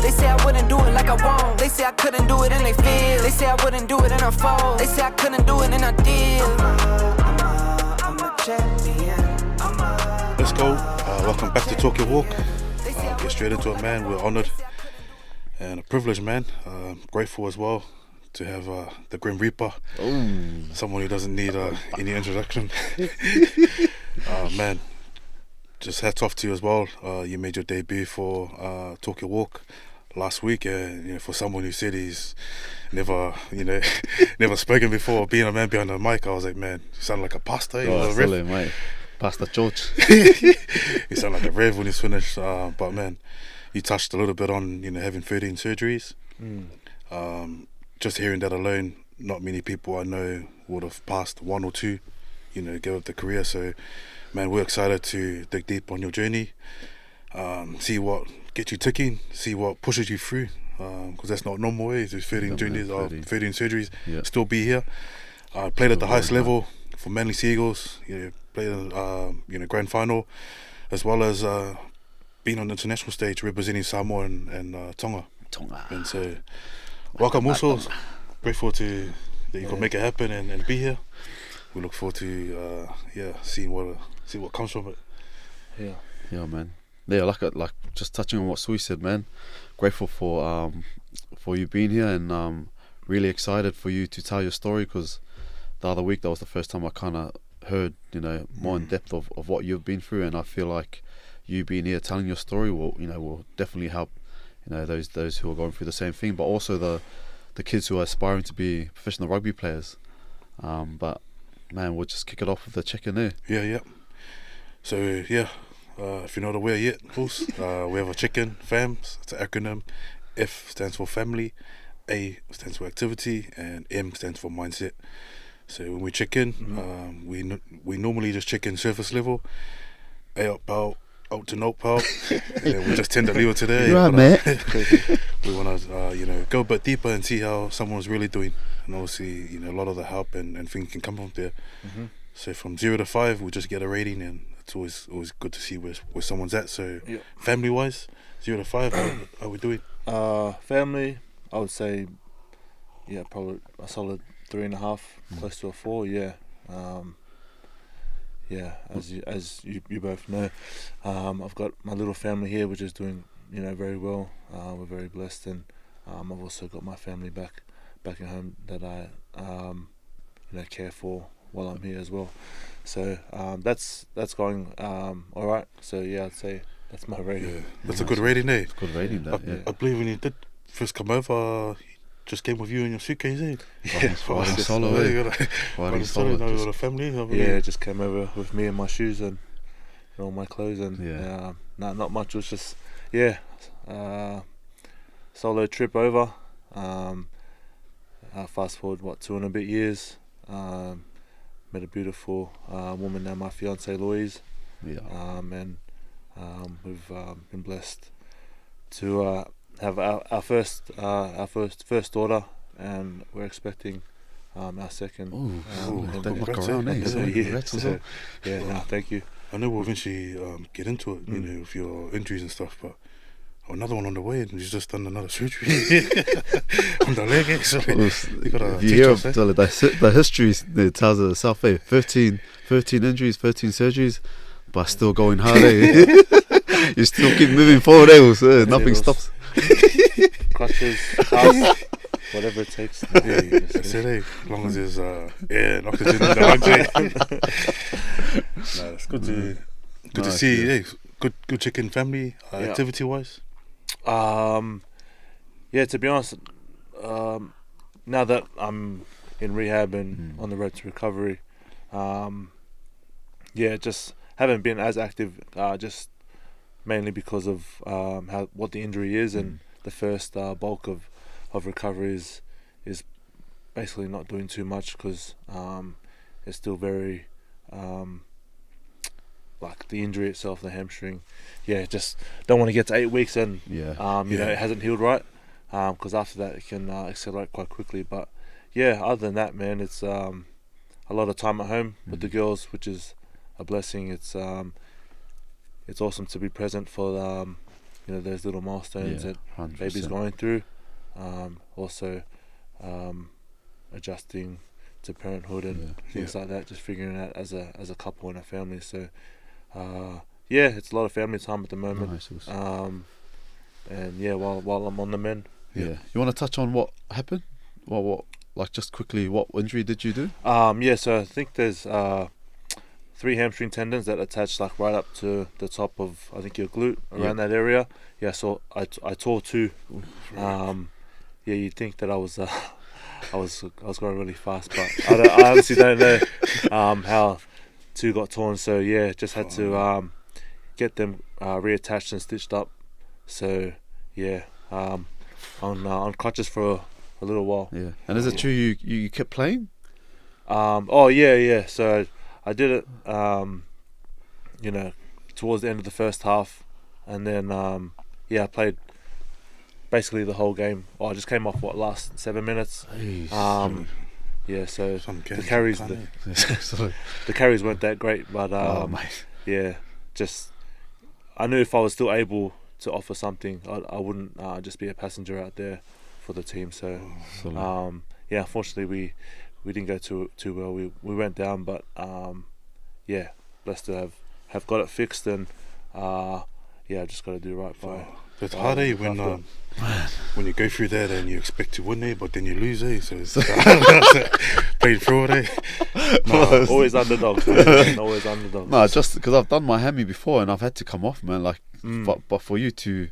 They say I wouldn't do it like I won't. They say I couldn't do it and they feel. They say I wouldn't do it and I fold. They say I couldn't do it and I did. I'm a champion. Let's go. Welcome back to Talk Your Walk. Get straight into it, man. We're honoured and a privilege, man. Grateful as well to have the Grim Reaper. Someone who doesn't need any introduction. Man, just hats off to you as well. You made your debut for Talk Your Walk last week. For someone who said he's never spoken before, being a man behind the mic, I was like, man, you sound like a pastor. Mate. Pastor George. You sound like a rev when he's finished. But man, you touched a little bit on having 13 surgeries. Just hearing that alone, not many people I know would have passed one or two, give up the career. So, man, we're excited to dig deep on your journey, see what gets you ticking, see what pushes you through, because that's not normal ways. There's 13 journeys or 13 surgeries, still be here. Played at the highest level for Manly Seagulls. Played in grand final, as well as being on the international stage representing Samoa and Tonga. And so, welcome also. Grateful that you could make it happen and be here. We look forward to seeing what comes from it. Yeah, man. Yeah, like just touching on what Sui said, man. Grateful for you being here, and really excited for you to tell your story, because the other week that was the first time I kind of heard more in depth of what you've been through, and I feel like you being here telling your story will definitely help those who are going through the same thing, but also the kids who are aspiring to be professional rugby players. But man, we'll just kick it off with the check-in there. Yeah. So if you're not aware yet, of course, we have a check-in, FAMS. It's an acronym. F stands for family, A stands for activity, and M stands for mindset. So when we check in, we normally just check in surface level, A up, pal, out to note, pal. And we just tend to leave it today. You're right, mate. We want to go a bit deeper and see how someone's really doing, and obviously a lot of the help and things can come from there. So from 0 to 5, we just get a rating, and it's always good to see where someone's at. So family wise, 0 to 5, how are we doing? Family, I would say, probably a solid 3.5, close to a 4. As you both know, I've got my little family here, which is doing very well. We're very blessed, and I've also got my family back at home that I care for while I'm here as well. So that's going all right. So I'd say that's my rating. Yeah, that's a good rating, eh? It's a good rating, I believe when you did first come over, just came with you in your suitcase, eh? Riding solo, eh? Riding solo, you got a family? Just came over with me and my shoes and all my clothes, and not much. It was just solo trip over. Fast forward 2 and a bit years. Met a beautiful woman, now my fiance Louise. And we've been blessed to have our first daughter, and we're expecting our second. Thank you. I know we'll eventually get into it, with your injuries and stuff, but another one on the way, and he's just done another surgery on the leg. So you gotta teach us, the history tells itself. 13 injuries, 13 surgeries, but still going hard. You still keep moving forward. Nothing stops. Crutches, house, whatever it takes. That's it, as long as there's air and oxygen in the lungs. It's good to see. Good chicken family, activity wise. To be honest, now that I'm in rehab and on the road to recovery, just haven't been as active, just mainly because of what the injury is, and the first bulk of recovery is basically not doing too much, because it's still very like the injury itself, the hamstring. Just don't want to get to 8 weeks and it hasn't healed right, because after that it can accelerate quite quickly. But other than that, man, it's a lot of time at home with the girls, which is a blessing. It's awesome to be present for those little milestones Yeah, that 100%. baby's going through. Also, adjusting to parenthood and things like that. Just figuring out as a couple and a family. So, it's a lot of family time at the moment. Nice, awesome. And while I'm on the mend. Yeah. You want to touch on what happened? What like just quickly, what injury did you do? So I think there's 3 hamstring tendons that attach like right up to the top of, I think, your glute, around that area. Yeah, so I tore 2. You'd think that I was going really fast, but I honestly don't know how 2 got torn. So just had to get them reattached and stitched up. So on crutches for a little while. Yeah. And is it true you kept playing? So I did it towards the end of the first half, and then I played basically the whole game. I just came off last 7 minutes. So the carries the carries weren't that great, but just I knew if I was still able to offer something, I wouldn't just be a passenger out there for the team. So unfortunately we didn't go too well. We went down, but blessed to have got it fixed, and just got to do right by. It's hard when you go through that and you expect to win it, but then you lose it. So it's played through it. Always underdogs. Man. Always underdogs. No, just because I've done my hammy before and I've had to come off, man. Like, but for you to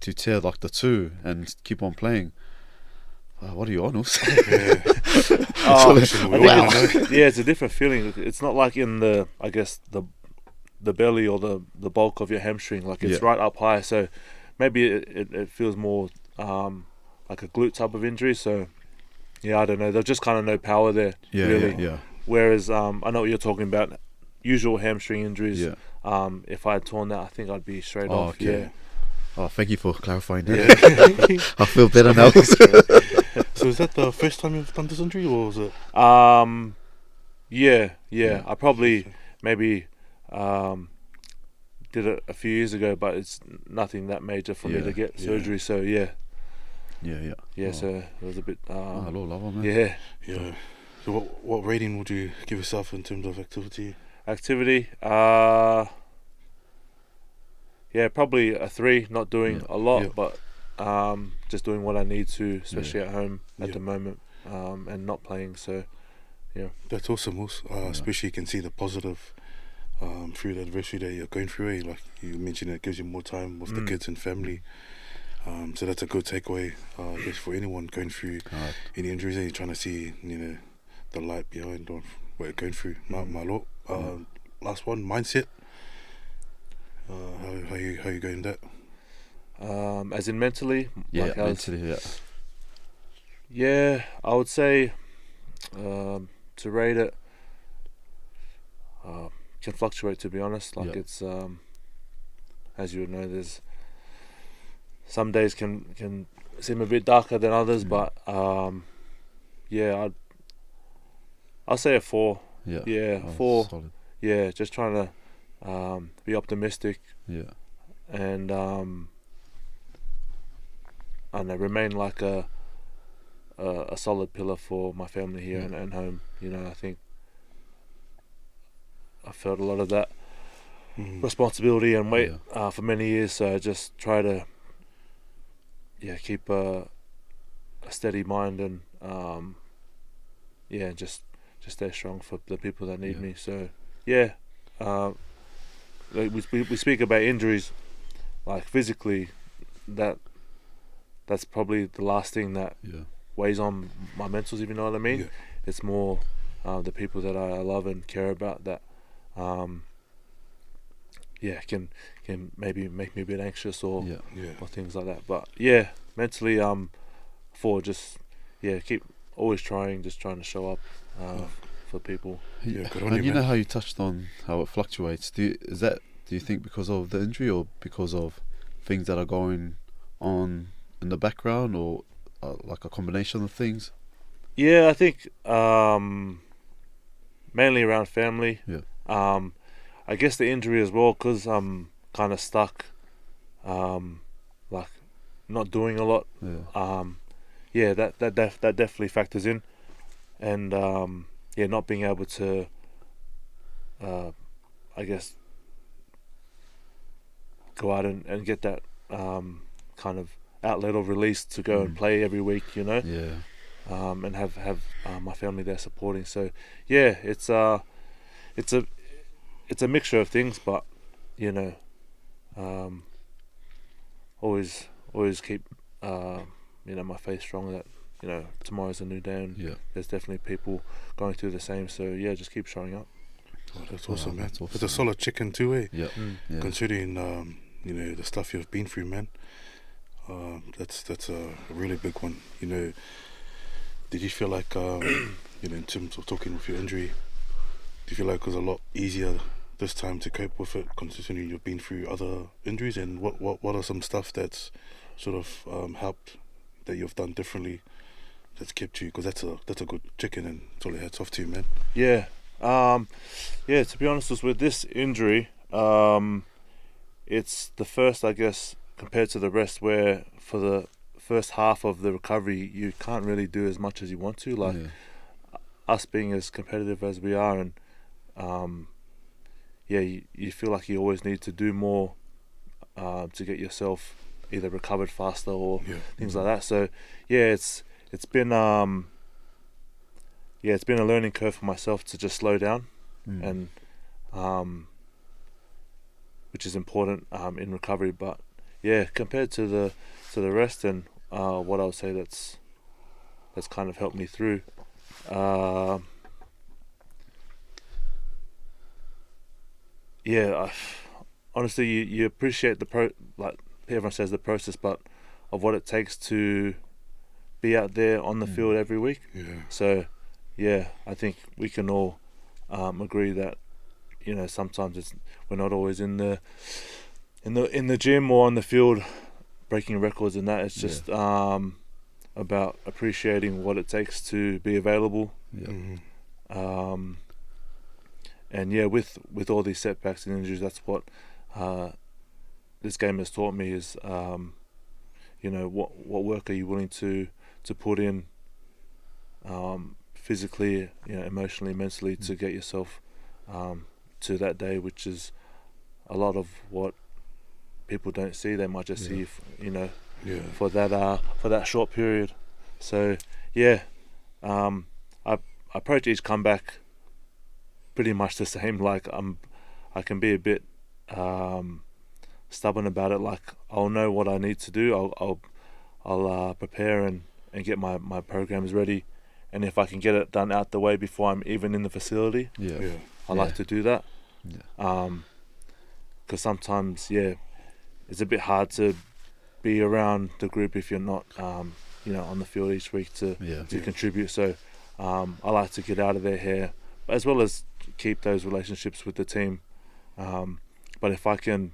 tear like the 2 and keep on playing. What are you on? It's a different feeling. It's not like in the belly or the bulk of your hamstring. Like it's right up high. So maybe it feels more like a glute type of injury. So I don't know. There's just kind of no power there. Really. Whereas I know what you're talking about. Usual hamstring injuries. If I had torn that, I think I'd be straight off. Okay. Yeah. Oh, thank you for clarifying that. I feel better now. So is that the first time you've done this injury, or was it? I probably maybe did it a few years ago, but it's nothing that major for me to get surgery. So so it was a bit. Lord love man. Yeah. So what rating would you give yourself in terms of activity? Probably a 3. Not doing a lot, but just doing what I need to, especially at home at the moment, and not playing. So that's awesome. Especially you can see the positive through the adversity that you're going through. Like you mentioned, it gives you more time with the kids and family. So that's a good takeaway, I guess, for anyone going through any injuries and you're trying to see the light behind of what you're going through. My Lord. Last one, mindset. How you going that? As in mentally? Mentally, I would say to rate it can fluctuate, to be honest. Like it's as you would know, there's some days can seem a bit darker than others, but I'll say a 4. 4. Solid. Just trying to be optimistic. And remain like a solid pillar for my family here and home. I think I felt a lot of that responsibility and weight for many years. So I just try to keep a steady mind and just stay strong for the people that need me. So we speak about injuries, like physically, that's probably the last thing that weighs on my mentals, if you know what I mean. It's more the people that I love and care about that can maybe make me a bit anxious or things like that. But mentally 4, just keep always trying to show up for people. Good on And you, know man. how you touched on how it fluctuates. Do you think because of the injury or because of things that are going on in the background, or like a combination of things? I think mainly around family. I guess the injury as well, because I'm kind of stuck like not doing a lot. That definitely factors in, and not being able to, I guess, go out and get that kind of outlet or release to go and play every week, Yeah. And have my family there supporting. So yeah, it's a mixture of things, but always keep my faith strong that tomorrow's a new day, and there's definitely people going through the same. So yeah, just keep showing up. Oh, that's awesome, man. That's awesome, It's a solid chicken too, eh? Yeah. Yeah. Considering the stuff you've been through, man. That's a really big one. Did you feel like in terms of talking with your injury, do you feel like it was a lot easier this time to cope with it, considering you've been through other injuries? And what are some stuff that's sort of helped that you've done differently that's kept you? Because that's a good chicken, and totally hats off to you, man. Yeah. To be honest, with this injury, it's the first, I guess, compared to the rest, where for the first half of the recovery you can't really do as much as you want to, like us being as competitive as we are, and you feel like you always need to do more to get yourself either recovered faster or things like that. So it's been it's been a learning curve for myself to just slow down, and which is important in recovery. But compared to the rest, and what I would say that's kind of helped me through. Honestly, you appreciate like everyone says, the process, but of what it takes to be out there on the field every week. Yeah. So I think we can all agree that sometimes we're not always in the gym or on the field breaking records, and that it's just about appreciating what it takes to be available. And with all these setbacks and injuries, that's what this game has taught me is what work are you willing to put in, physically, emotionally, mentally, to get yourself to that day, which is a lot of what people don't see. They might just see for that short period. So I approach each comeback pretty much the same. Like I can be a bit stubborn about it. Like I'll know what I need to do. I'll prepare and get my programs ready, and if I can get it done out the way before I'm even in the facility, I like to do that. Because sometimes it's a bit hard to be around the group if you're not on the field each week to contribute. So I like to get out of their hair, as well as keep those relationships with the team. But if I can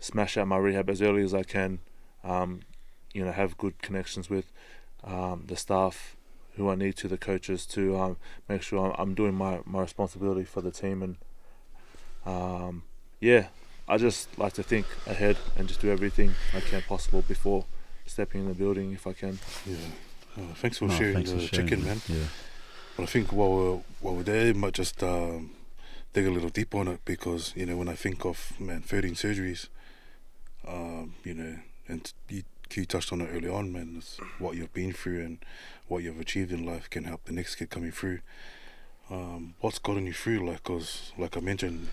smash out my rehab as early as I can, have good connections with the staff who I need to, the coaches, to make sure I'm doing my responsibility for the team. And I just like to think ahead and just do everything I can possible before stepping in the building if I can. Thanks for sharing the chicken, man. But I think while we're there, you might just dig a little deep on it, because when I think of 13 surgeries, and you touched on it early on, man. It's what you've been through and what you've achieved in life can help the next kid coming through. What's gotten you through? Because like I mentioned,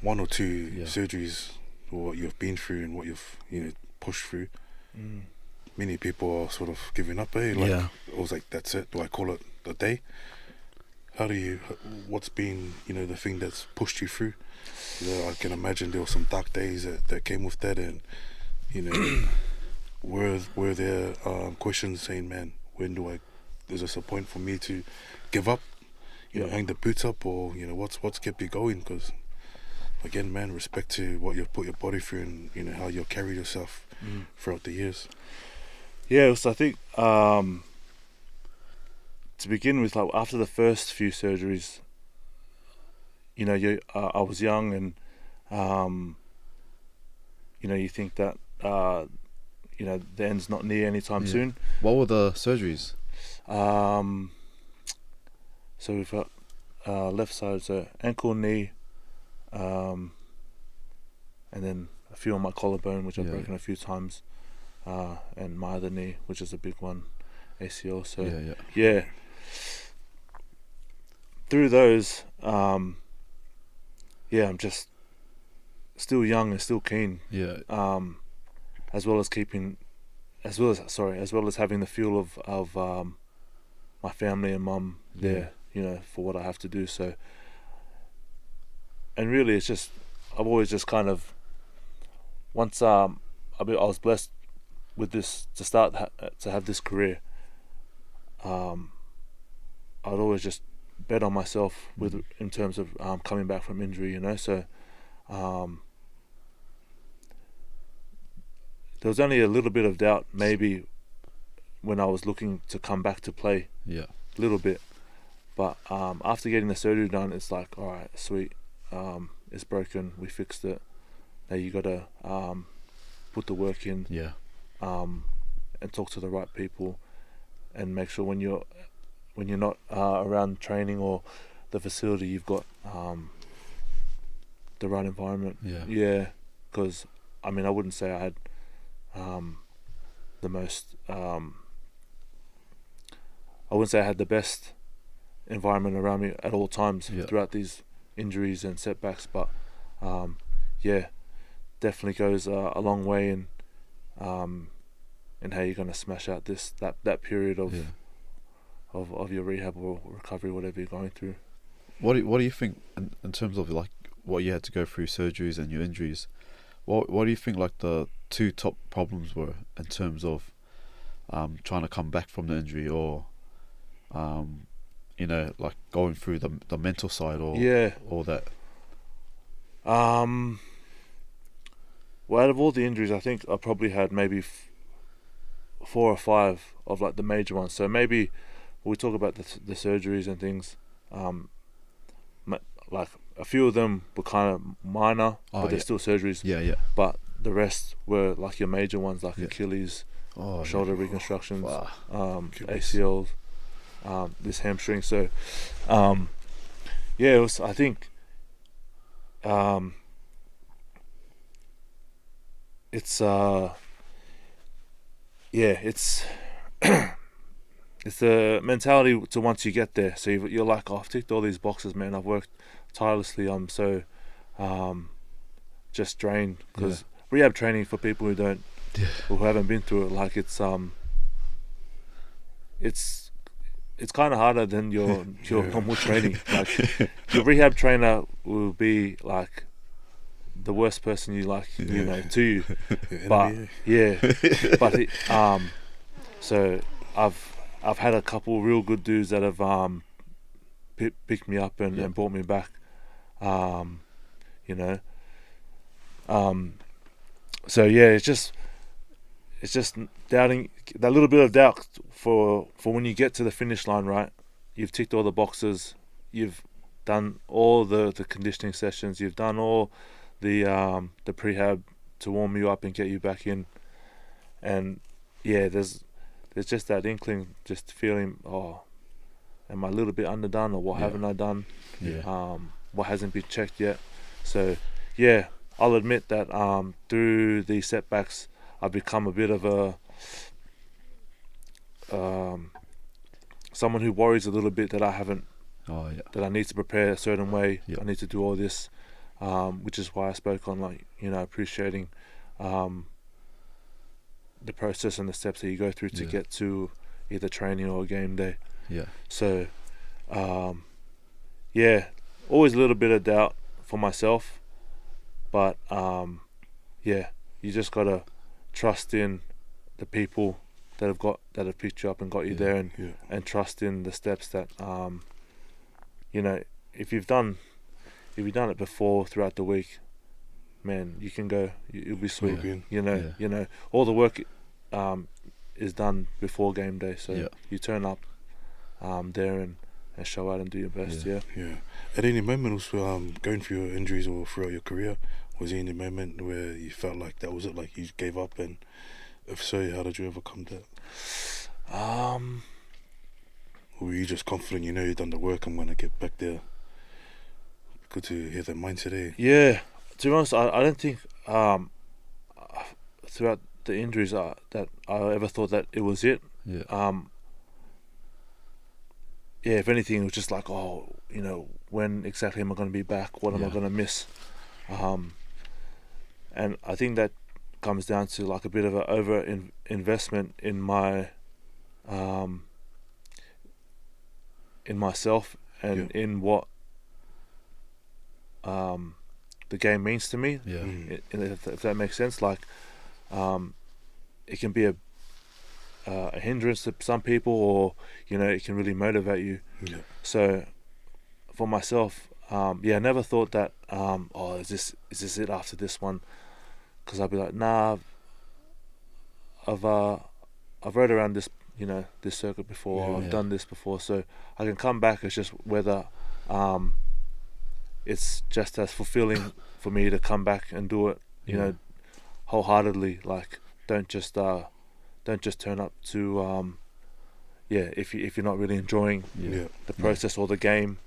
one or two surgeries, or what you've been through and what you've pushed through. Many people are sort of giving up. I was like, that's it. Do I call it a day? What's been the thing that's pushed you through? I can imagine there were some dark days that came with that, and were there questions saying, man, is this a point for me to give up, hang the boots up, or what's kept you going? Because again, man, respect to what you've put your body through, and how you've carried yourself throughout the years. So I think to begin with, like after the first few surgeries, I was young, and you think that the end's not near anytime Yeah. soon. What were the surgeries? So we've got left side, so ankle, knee, and then a few on my collarbone, which I've Yeah. broken a few times, and my other knee, which is a big one, ACL. So Yeah. through those, I'm just still young and still keen. Yeah. As well as having the fuel of my family and mum there, for what I have to do. So, and really, it's just I've always just kind of once I was blessed with this to have this career. I'd always just bet on myself in terms of coming back from injury, So there was only a little bit of doubt, maybe, when I was looking to come back to play. Yeah. A little bit, but after getting the surgery done, it's like, all right, sweet, it's broken, we fixed it. Now you gotta put the work in, Yeah. and talk to the right people, and make sure when you're not around training or the facility, you've got the right environment. Yeah. Because I wouldn't say I had the most. I wouldn't say I had the best environment around me at all times throughout these injuries and setbacks, but definitely goes a long way in how you're gonna smash out that period of your rehab or recovery, whatever you're going through. What do you think in terms of like what you had to go through, surgeries and your injuries? What do you think like the two top problems were in terms of trying to come back from the injury, or like going through the mental side, or that? Well, out of all the injuries, I think I probably had maybe 4 or 5 of like the major ones. So maybe when we talk about the surgeries and things, like a few of them were kind of minor, but they're still surgeries. Yeah. But the rest were like your major ones, like Achilles, shoulder reconstructions, ACLs, this hamstring. So, it was. I think, it's it's the mentality to once you get there. So you're like, oh, I've ticked all these boxes, man. I've worked tirelessly. I'm so just drained, because rehab training, for people who haven't been through it, like it's kind of harder than your normal training. Like your rehab trainer will be like the worst person you to you, but so I've had a couple real good dudes that have picked me up and brought me back, so it's just doubting, that little bit of doubt for when you get to the finish line, right? You've ticked all the boxes, you've done all the conditioning sessions, you've done all the prehab to warm you up and get you back in, and there's just that inkling, just feeling, oh, am I a little bit underdone, or what haven't I done? What hasn't been checked yet? So I'll admit that through these setbacks, I've become a bit of a someone who worries a little bit that I haven't, that I need to prepare a certain way. I need to do all this, which is why I spoke on appreciating the process and the steps that you go through to get to either training or game day. So always a little bit of doubt for myself, but you just gotta trust in the people that have picked you up and got you there, and trust in the steps that if you've done it before throughout the week, man, you can go, you'll be sweet. All the work is done before game day, so you turn up there and show out and do your best. At any moment, also going through your injuries or throughout your career, Was there any moment where you felt like that was it, like you gave up? And if so, how did you overcome that? Or were you just confident, you know, you've done the work, I'm going to get back there? Good to hear that mindset, eh? Yeah, to be honest, I don't think throughout the injuries that I ever thought that it was it. Yeah. Yeah, if anything, it was just like, oh, you know, when exactly am I going to be back? What am I Yeah. going to miss? And I think that comes down to like a bit of an investment in my in myself and in what the game means to me. Yeah. If that makes sense, like it can be a hindrance to some people, or you know, it can really motivate you. Yeah. So for myself, I never thought that oh, is this it after this one? Because I'd be like, nah, I've rode around this, you know, this circuit before. I've done this before, so I can come back. It's just whether it's just as fulfilling for me to come back and do it, you know, wholeheartedly. Like, don't just turn up to if you're not really enjoying the process or the game,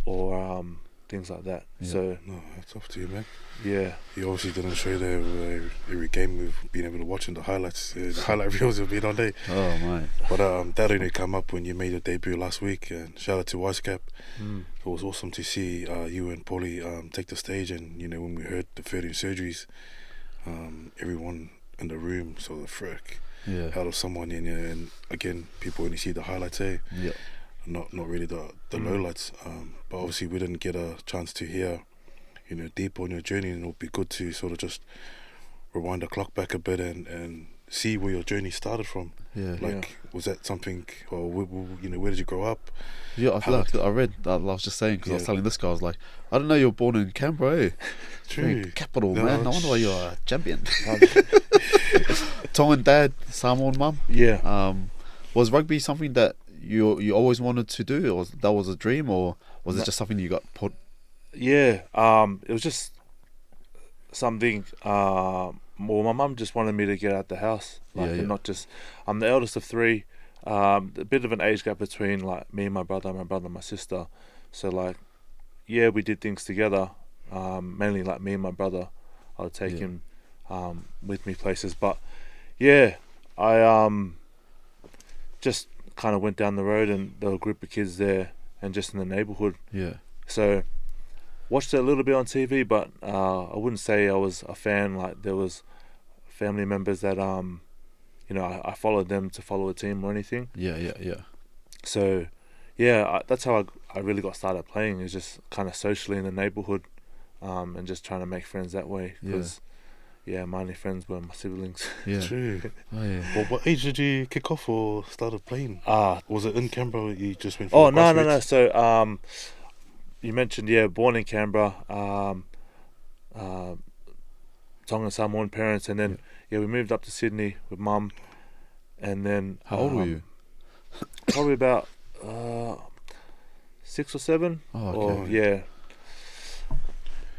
or things like that. So No, that's off to you, man. yeah, You obviously didn't show there every game we've been able to watch in the highlights. The highlight reels have been on there. Oh my. But that only come up when you made your debut last week. And shout out to Wisecap. It was awesome to see you and Paulie take the stage. And you know, when we heard the 13 surgeries, everyone in the room saw the frick out of someone in here. And again, people only see the highlights here. Yeah. Not really the lowlights. But obviously we didn't get a chance to hear, you know, deep on your journey, and it'll be good to sort of just rewind the clock back a bit and see where your journey started from. Yeah. Like, was that something, or you know, where did you grow up? Yeah, I read that. I was just saying, because I was telling this guy, I was like, I didn't know you were born in Canberra, eh? True. Capital, No, man. No wonder why you're a champion. Tongan dad, Samoan mum. yeah. Was rugby something that you always wanted to do, or that was a dream, or was it just something you got put? Yeah, it was just something. Well, my mum just wanted me to get out the house, like, and not just. I'm the eldest of three. A bit of an age gap between like me and my brother, and my sister. So like, yeah, we did things together. Mainly like me and my brother. I would take him with me places, but yeah, I just kind of went down the road, and there were a group of kids there, and just in the neighbourhood. Yeah. So watched it a little bit on TV, but I wouldn't say I was a fan. Like, there was family members that you know, I followed them to follow a team or anything. Yeah. So yeah, that's how I really got started playing, is just kind of socially in the neighbourhood, and just trying to make friends that way. Because my only friends were my siblings. Yeah. True. Oh yeah. Well, what age did you kick off or started playing? Was it in Canberra, or you just went Oh, for no. grassroots? So you mentioned, born in Canberra, Tongan Samoan parents, and then we moved up to Sydney with mum, and then How old were you? Probably about 6 or 7. Oh, okay. Or, yeah.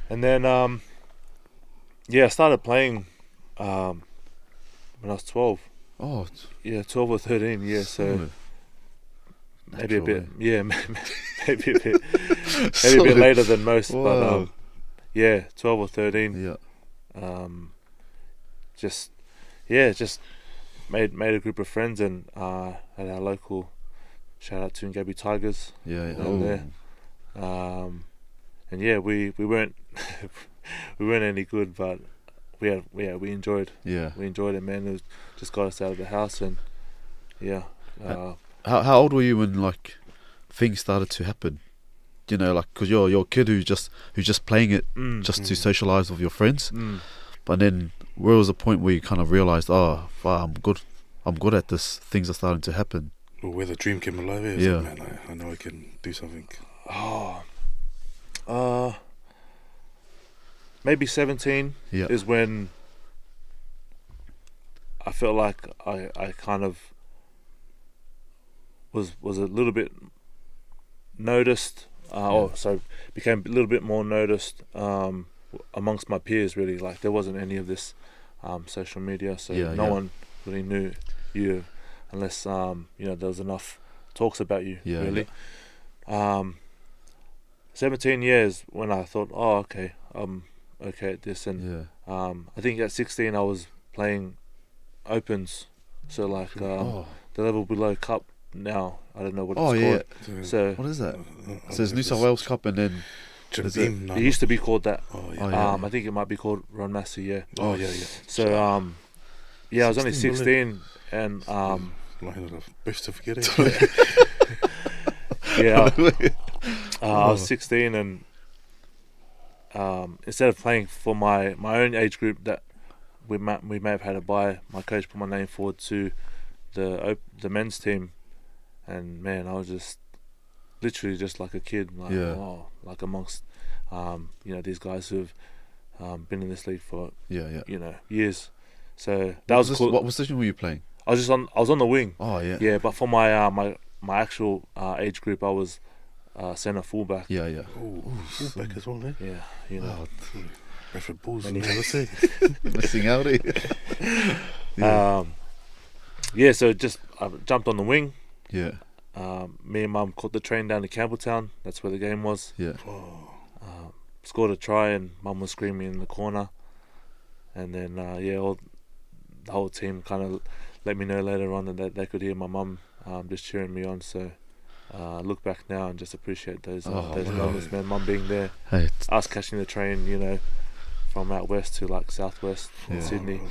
And then I started playing when I was 12. Oh, 12 or 13. Yeah, so solid. maybe a bit. Natural, Yeah, maybe a bit. Maybe a Solid. bit later than most, Whoa. but 12 or 13. Yeah. Just made a group of friends, and at our local, shout out to Ngabi Tigers. Yeah. down Oh. there. And we weren't we weren't any good, but we enjoyed it, man. It just got us out of the house, and How old were you when like things started to happen? You know, like, because you're a kid who's just playing it just to socialize with your friends. But then, where was the point where you kind of realized, oh, wow, I'm good at this. Things are starting to happen. Or where the dream came alive? Yeah. Like, man, I know I can do something. Maybe 17 Yeah. is when I felt like I kind of was a little bit noticed, became a little bit more noticed amongst my peers. Really, like there wasn't any of this social media, so no one really knew you unless there was enough talks about you. Really. 17 years when I thought, oh, okay, I'm okay at this, and I think at 16 I was playing opens, so like the level below cup now. I don't know what it's called. So what is that? So it's New South Wales Cup, and then it used to be called that. I think it might be called Ron Massey. Yeah. Oh yeah. So I was only 16, and best to forget it. I was 16, and instead of playing for my own age group that we may have had a bye, my coach put my name forward to the men's team, and man, I was just literally just like a kid, like amongst these guys who've been in this league for years. So that was cool. What position were you playing? I was on the wing. Oh yeah. Yeah, but for my my actual age group, I was centre fullback. Yeah. Ooh, fullback as well, eh? Yeah, Wow. Referee balls, never say. Missing out. So just I jumped on the wing. Yeah. Me and Mum caught the train down to Campbelltown. That's where the game was. Yeah. Scored a try, and Mum was screaming in the corner. And then the whole team kind of let me know later on that they could hear my mum just cheering me on. So I look back now and just appreciate those moments, man. Mum being there, us catching the train, from out west to like southwest in Sydney.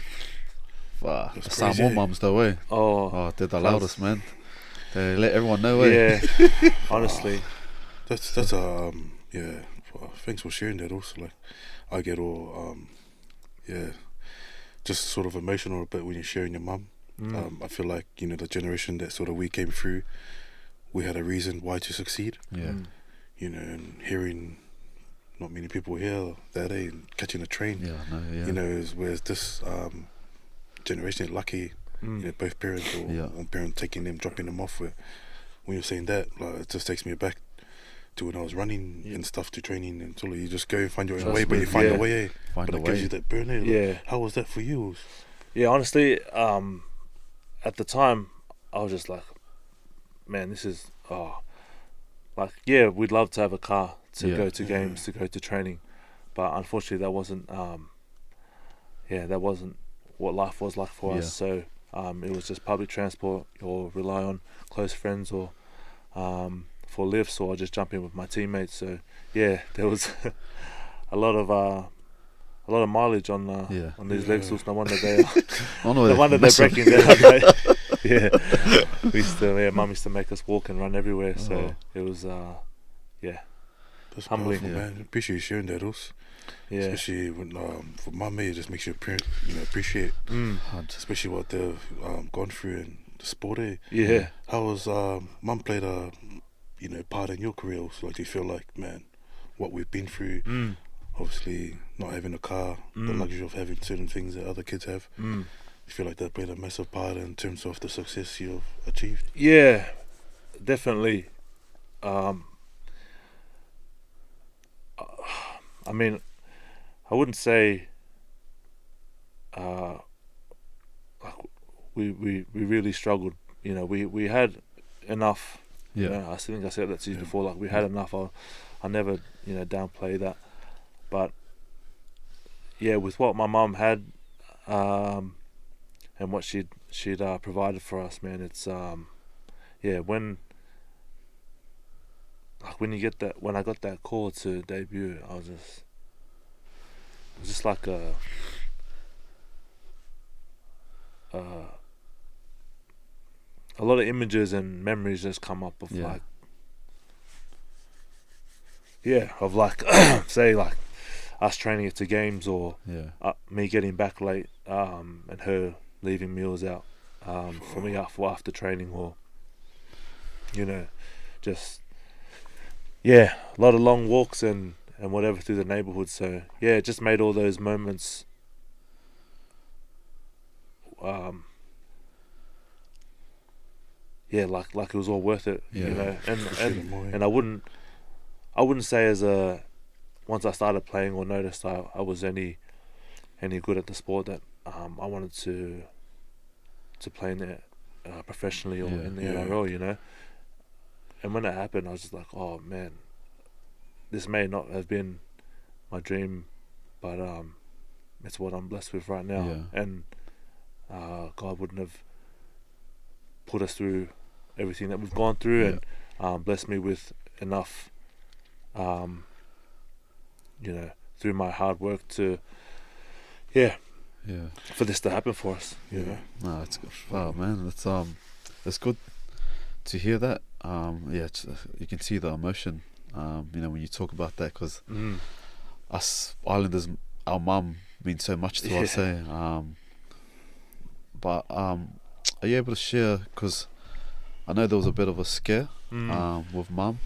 Wow, some more mums though, eh? Oh, they're the loudest, man. They let everyone know, eh? Yeah, honestly. That's thanks for sharing that. Also, like, I get all just sort of emotional a bit when you're sharing your mum. I feel like the generation that sort of we came through, we had a reason why to succeed. Yeah. And hearing not many people here that day and catching a train. Whereas this generation is lucky. Both parents or one parent taking them, dropping them off. When you're saying that, like, it just takes me back to when I was running and stuff to training, and so you just go and find your own way, but you find a way. But it gives you that burn. Like, how was that for you? Yeah, honestly, at the time, I was just like, man, this is we'd love to have a car to go to games, to go to training, but unfortunately that wasn't what life was like for us. So it was just public transport or rely on close friends or for lifts, or just jump in with my teammates. So there was a lot of mileage on these legs. No wonder they're breaking down. Mum used to make us walk and run everywhere. So it was that's humbling. Powerful, man. Appreciate you sharing that, also. Yeah. Especially when for mum, it just makes you appreciate, especially what they've gone through in the sport. Yeah. How was mum played a part in your career? So, like, do you feel like, man, what we've been through? Obviously, not having a car, the luxury of having certain things that other kids have. You feel like that played a massive part in terms of the success you've achieved? Yeah, definitely. I mean, I wouldn't say like we really struggled. We had enough. I think I said that to you before. Like, we had enough. I never downplay that. But with what my mum had, and what she'd provided for us, man, it's when I got that call to debut, it was just like a lot of images and memories just come up of say like us training at the games, or me getting back late, and her leaving meals out for me after training, or just a lot of long walks and whatever through the neighborhood. So it just made all those moments like it was all worth it. And I wouldn't I wouldn't say once I started playing or noticed I was any good at the sport that I wanted to play in it professionally or Yeah. in the Yeah. NRL, you know. And when it happened, I was just like, oh man, this may not have been my dream, but it's what I'm blessed with right now. Yeah. And God wouldn't have put us through everything that we've gone through, and blessed me with enough, you know, through my hard work to, Yeah. for this to happen for us. You know. No, it's good. Wow, man, it's good to hear that. Yeah, you can see the emotion. You know, when you talk about that, because us Islanders, our mum means so much to us. But are you able to share? Because I know there was a bit of a scare with mum,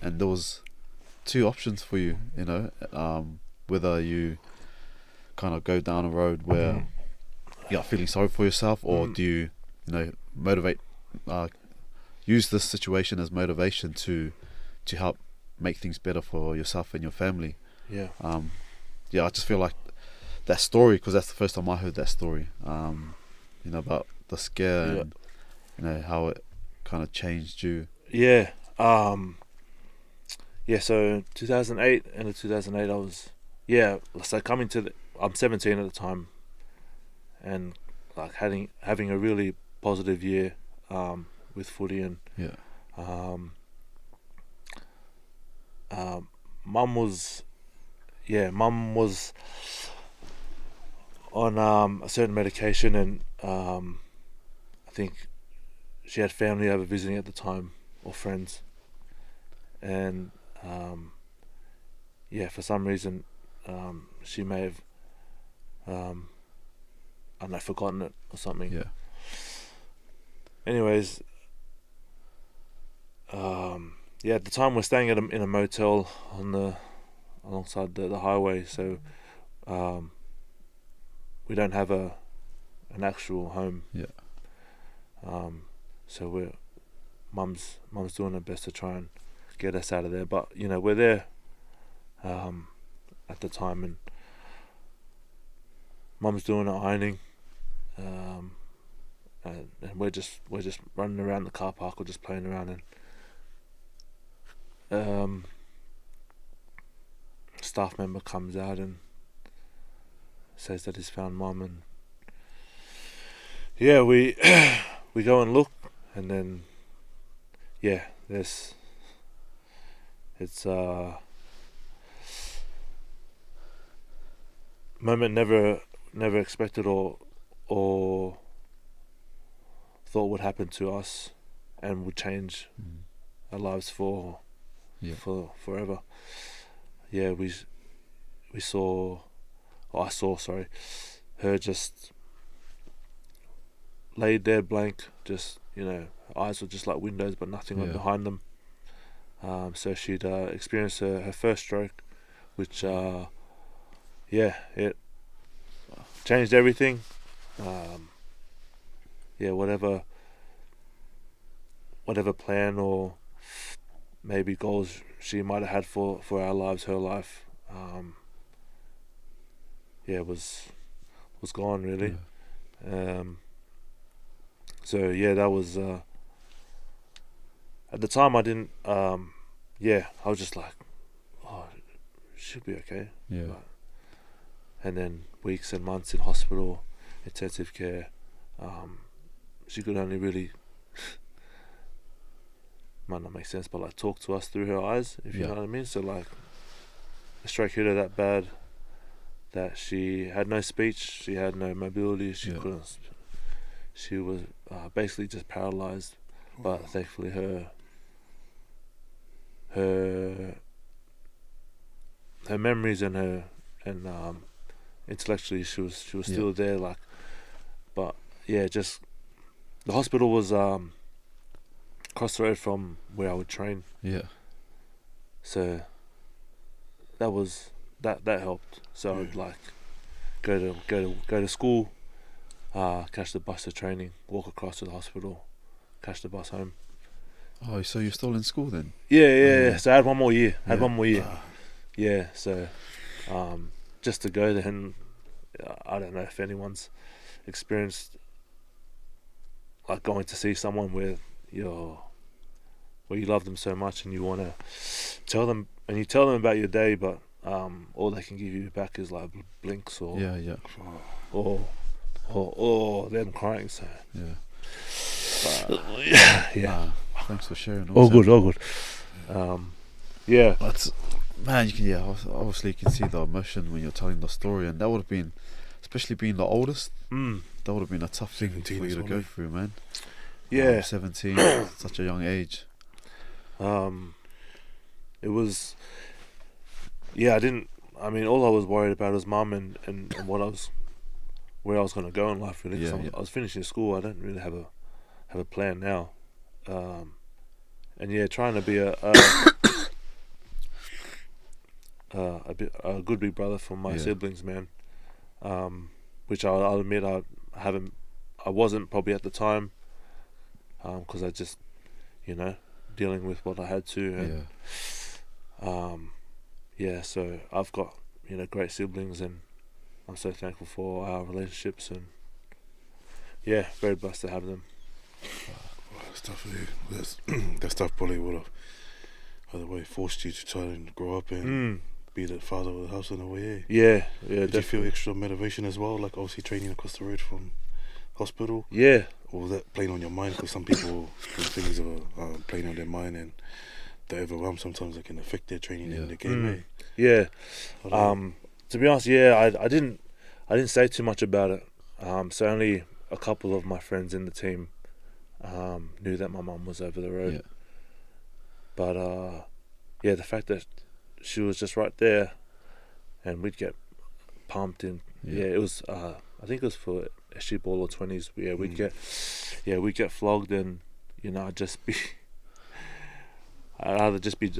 and there was two options for you. You know, whether you kind of go down a road where you're feeling sorry for yourself, or do you know, motivate, use this situation as motivation to help make things better for yourself and your family. Yeah. Yeah, I just feel like that story, because that's the first time I heard that story. You know, about the scare and you know how it kind of changed you. Yeah. Yeah. So 2008, end of 2008, I was so coming to I'm 17 at the time, and like having a really positive year with footy, and mum was on a certain medication, and I think she had family over visiting at the time, or friends, and for some reason she may have I don't know, forgotten it or something. Yeah. Anyways, at the time we're staying in a motel alongside the highway, so we don't have an actual home. Yeah. So mum's doing her best to try and get us out of there, but you know, we're there at the time, and mum's doing her ironing, and we're just running around the car park or just playing around, and staff member comes out and says that he's found mum, and we we go and look, and then it's moment never expected or thought would happen to us and would change our lives for forever. I saw her just laid there blank, just, you know, her eyes were just like windows but nothing went behind them. So she'd experienced her first stroke, which it changed everything. Whatever plan or maybe goals she might have had for our lives, her life, was gone really. That was at the time I didn't I was just like, oh, she'll be okay. And then weeks and months in hospital, intensive care, she could only really might not make sense, but like talk to us through her eyes, if you know what I mean. So like the stroke hit her that bad that she had no speech, she had no mobility, she couldn't. She was basically just paralyzed. But thankfully, her memories and intellectually, she was still there. Like, but just the hospital was across the road from where I would train. So that helped. So I would like go to school, catch the bus to training, walk across to the hospital, catch the bus home. Oh, so you're still in school then? Yeah. So I had one more year. Ah. Yeah. So, just to go there, and I don't know if anyone's experienced like going to see someone where you love them so much and you want to tell them about your day, but all they can give you back is like blinks or Yeah. or them crying. So Yeah. yeah. Thanks for sharing. All also. good. Yeah. But man, you can obviously you can see the emotion when you're telling the story, and that would have been, especially being the oldest, that would have been a tough thing 17 for you as to well, go eh? through, man. Yeah. 17, such a young age. It was. Yeah, I mean, all I was worried about was mum and where I was going to go in life. Really, 'cause I was finishing school. I don't really have a plan now. And yeah, trying to be a good big brother for my siblings, man. Which I'll admit I wasn't probably at the time. Because I just, dealing with what I had to. And, so I've got, great siblings, and I'm so thankful for our relationships, and very blessed to have them. That stuff probably would have either way forced you to try and grow up and be the father of the house in a way. Yeah, Did you feel extra motivation as well, like obviously training across the road from hospital? Yeah. Or was that playing on your mind? Because some people, when things are playing on their mind and they're overwhelmed, sometimes it can affect their training in the game. Eh? Yeah. To be honest, I didn't say too much about it. So only a couple of my friends in the team knew that my mum was over the road. Yeah. But the fact that she was just right there, and we'd get pumped in. Yeah, it was. I think it was for SG ball or 20s. Yeah, we'd get flogged, and I'd either be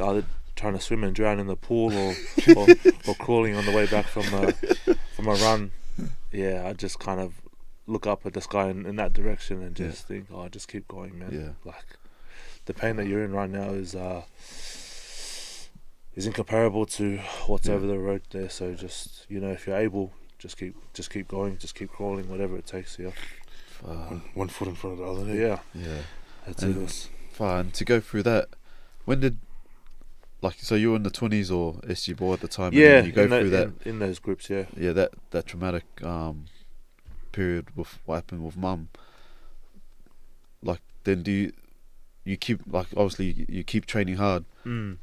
trying to swim and drown in the pool, or crawling on the way back from a run. Yeah, I just kind of look up at the sky in that direction and just think, just keep going, man. Yeah. Like the pain that you're in right now is incomparable to what's over the road there. So just if you're able, just keep going, just keep crawling, whatever it takes. Yeah. One foot in front of the other. Eh? Yeah. That's it. Fine. To go through that, when did, so you were in the 20s or SG ball at the time? Yeah, and you go through that in those groups. Yeah. Yeah, that traumatic period with what happened with mum. Like, then do you keep, like, obviously you keep training hard.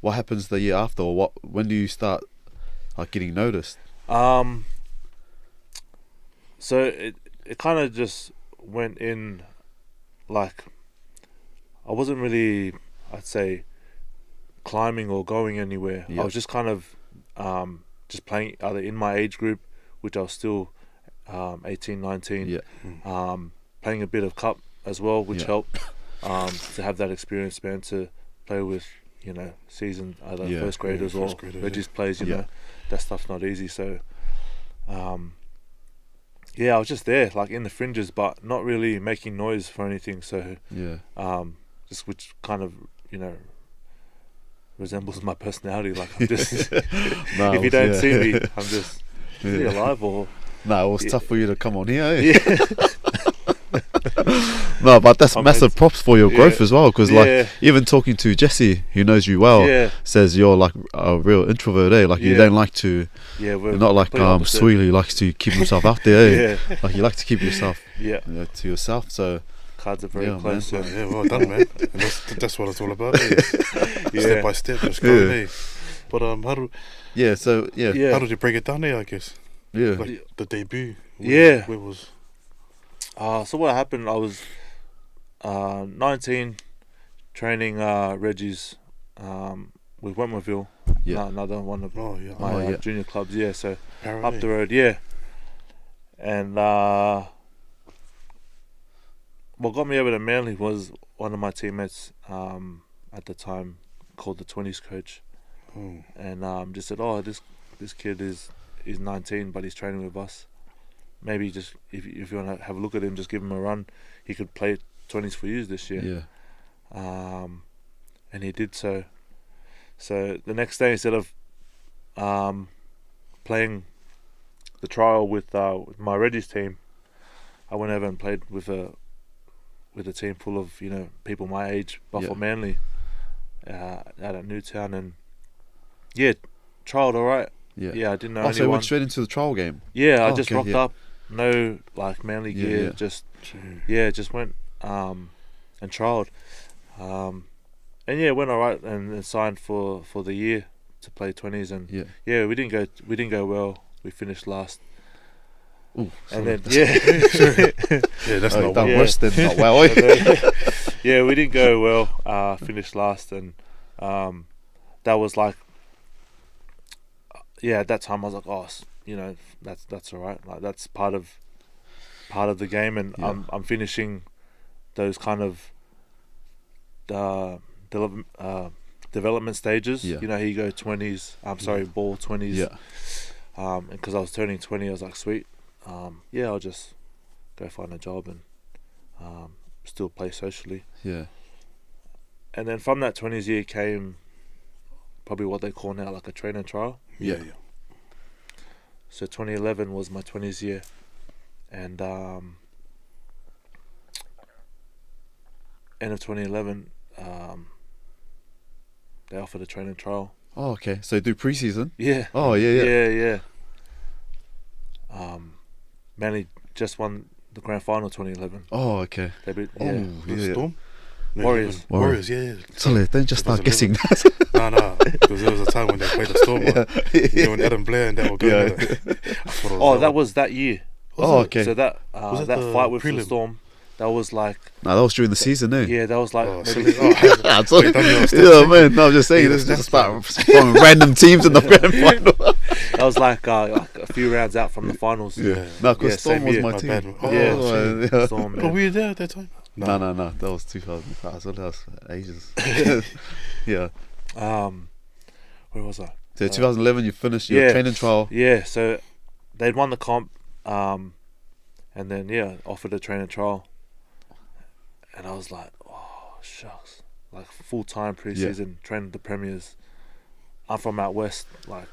What happens the year after, or when do you start like getting noticed? So it kind of just went in, like, I wasn't really, I'd say, climbing or going anywhere. I was just kind of just playing either in my age group, which I was still 18, 19, playing a bit of cup as well, which helped to have that experience, man, to play with seasoned either first graders or Reggie's players. That stuff's not easy. So I was just there, like in the fringes, but not really making noise for anything. So just which kind of resembles my personality. Like, I'm just if you don't see me, I'm just is he alive or? No, it was tough for you to come on here. Eh? No, but that's massive props for your growth as well, because like even talking to Jesse, who knows you well, says you're like a real introvert. Eh? Like you don't like to. You're not like Sweely likes to keep himself out there. Eh? Like you like to keep yourself to yourself. So cards are very close. Man. Yeah, well done, man. And that's what it's all about. Eh? Step by step, just going. Eh? But how did you break it down there? I guess. Yeah. Like the debut. Where was? So what happened? I was 19, training Reggie's with Wentworthville. Another one of my junior clubs. Yeah, so up the road. Yeah, and what got me over to Manly was one of my teammates at the time, called the 20s coach, and just said, this kid is 19, but he's training with us. Maybe just if you want to have a look at him, just give him a run. He could play 20s for you this year. and he did so. So the next day, instead of playing the trial with my Reggies team, I went over and played with a team full of people my age, Buffalo Manly, out at Newtown, and trialed alright. Yeah. I didn't know Oh, anyone. so you went straight into the trial game. Yeah, I Oh, just okay, rocked yeah. up, no like Manly Yeah, gear, yeah. just went and trialed, and went alright, and signed for the year to play 20s, and we didn't go well. We finished last. Ooh, And sorry. then That's not done well. worse than not well. we didn't go well. Finished last, and that was like, at that time I was like, oh, that's all right. Like that's part of the game, and I'm finishing those kind of development stages. Yeah. You go 20s. I'm sorry, ball 20s. Yeah. And because I was turning 20, I was like, sweet. I'll just go find a job and still play socially. Yeah. And then from that 20s year came probably what they call now like a training trial. Yeah. So 2011 was my 20s year, and end of 2011, they offered a training trial. Oh, okay. So you do preseason? Yeah. Oh, yeah. Yeah. Manly just won the grand final 2011. Oh, okay. They beat The Storm? No, Warriors. Warriors, yeah. Sorry, don't just It was start guessing. No, because there was a time when they played the Storm. When Adam Blair and that were going at it. I thought it was that was that year. Oh, okay. So that Was it that the fight with the prelim? Storm, that was like No, that was during the season, eh? that was like Oh, maybe I'm sorry. Wait, don't you Yeah, understand? man. No, I'm just saying. Yeah, This is that's just about from random teams in the grand final. that was like a few rounds out from the finals. Yeah. No, because Yeah, Storm same was year. my My team. bad. Oh, Yeah. yeah. Storm, Oh, were you there at that time? No. That was 2005. So that was ages. Yeah. Where was I? So 2011, you finished your training trial. Yeah, so they'd won the comp, and then offered a training trial, and I was like, oh shucks, like full time preseason training the premiers. I'm from out west, like